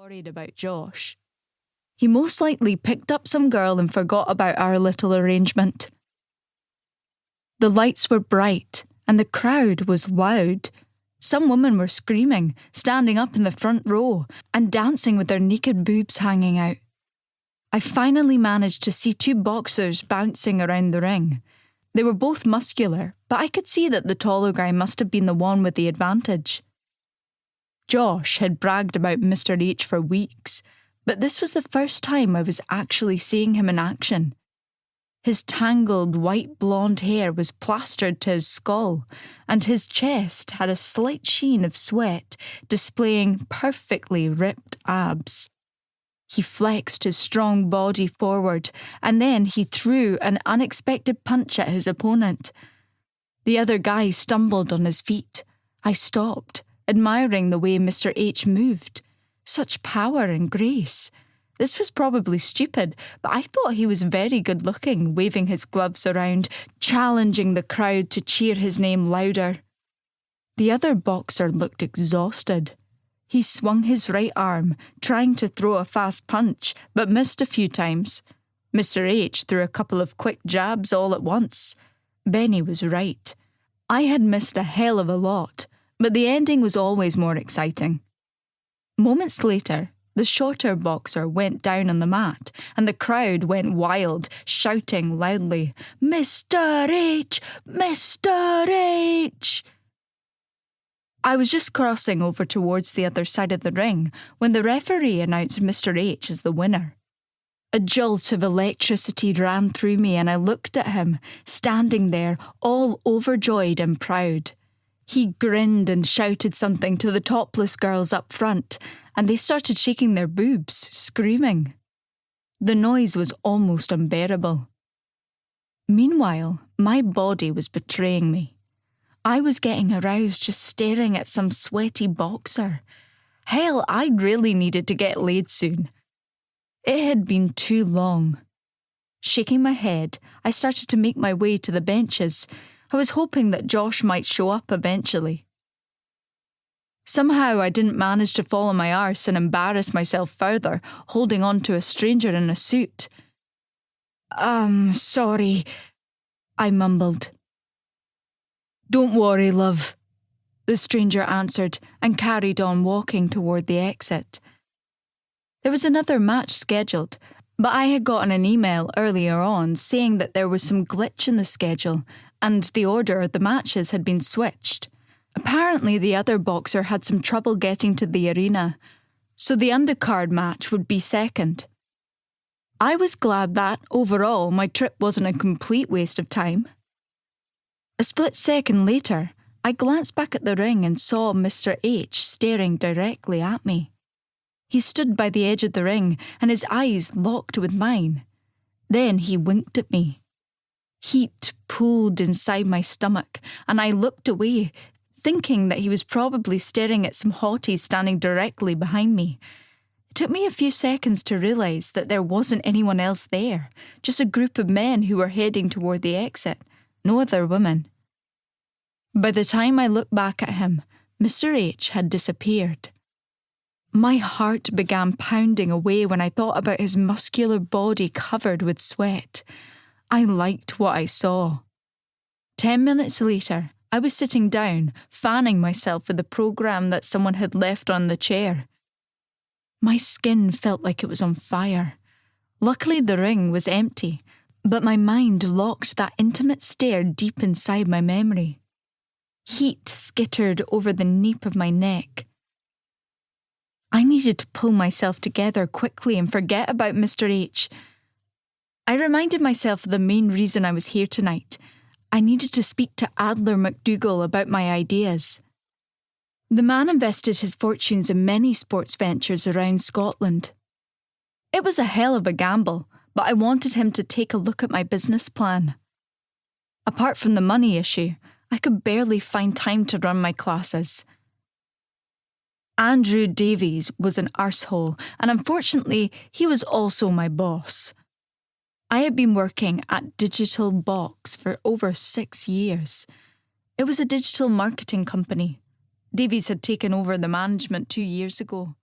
worried about Josh. He most likely picked up some girl and forgot about our little arrangement. The lights were bright and the crowd was loud. Some women were screaming, standing up in the front row and dancing with their naked boobs hanging out. I finally managed to see two boxers bouncing around the ring. They were both muscular, but I could see that the taller guy must have been the one with the advantage. Josh had bragged about Mr. H for weeks, but this was the first time I was actually seeing him in action. His tangled white blonde hair was plastered to his skull, and his chest had a slight sheen of sweat, displaying perfectly ripped abs. He flexed his strong body forward, and then he threw an unexpected punch at his opponent. The other guy stumbled on his feet. I stopped, admiring the way Mr. H moved. Such power and grace. This was probably stupid, but I thought he was very good-looking, waving his gloves around, challenging the crowd to cheer his name louder. The other boxer looked exhausted. He swung his right arm, trying to throw a fast punch, but missed a few times. Mr. H threw a couple of quick jabs all at once. Benny was right. I had missed a hell of a lot, but the ending was always more exciting. Moments later, the shorter boxer went down on the mat, and the crowd went wild, shouting loudly, "Mr. H! Mr. H!" I was just crossing over towards the other side of the ring when the referee announced Mr. H as the winner. A jolt of electricity ran through me and I looked at him, standing there, all overjoyed and proud. He grinned and shouted something to the topless girls up front, and they started shaking their boobs, screaming. The noise was almost unbearable. Meanwhile, my body was betraying me. I was getting aroused just staring at some sweaty boxer. Hell, I really needed to get laid soon. It had been too long. Shaking my head, I started to make my way to the benches. I was hoping that Josh might show up eventually. Somehow I didn't manage to fall on my arse and embarrass myself further, holding on to a stranger in a suit. Sorry, I mumbled. "Don't worry, love," the stranger answered and carried on walking toward the exit. There was another match scheduled, but I had gotten an email earlier on saying that there was some glitch in the schedule and the order of the matches had been switched. Apparently the other boxer had some trouble getting to the arena, so the undercard match would be second. I was glad that, overall, my trip wasn't a complete waste of time. A split second later, I glanced back at the ring and saw Mr. H staring directly at me. He stood by the edge of the ring and his eyes locked with mine. Then he winked at me. Heat pooled inside my stomach and I looked away, thinking that he was probably staring at some hotties standing directly behind me. It took me a few seconds to realise that there wasn't anyone else there, just a group of men who were heading toward the exit. No other women. By the time I looked back at him, Mr. H had disappeared. My heart began pounding away when I thought about his muscular body covered with sweat. I liked what I saw. 10 minutes later, I was sitting down, fanning myself with the programme that someone had left on the chair. My skin felt like it was on fire. Luckily, the ring was empty, but my mind locked that intimate stare deep inside my memory. Heat skittered over the nape of my neck. I needed to pull myself together quickly and forget about Mr. H. I reminded myself of the main reason I was here tonight. I needed to speak to Adler McDougall about my ideas. The man invested his fortunes in many sports ventures around Scotland. It was a hell of a gamble, but I wanted him to take a look at my business plan. Apart from the money issue, I could barely find time to run my classes. Andrew Davies was an arsehole, and unfortunately, he was also my boss. I had been working at Digital Box for over 6 years. It was a digital marketing company. Davies had taken over the management 2 years ago.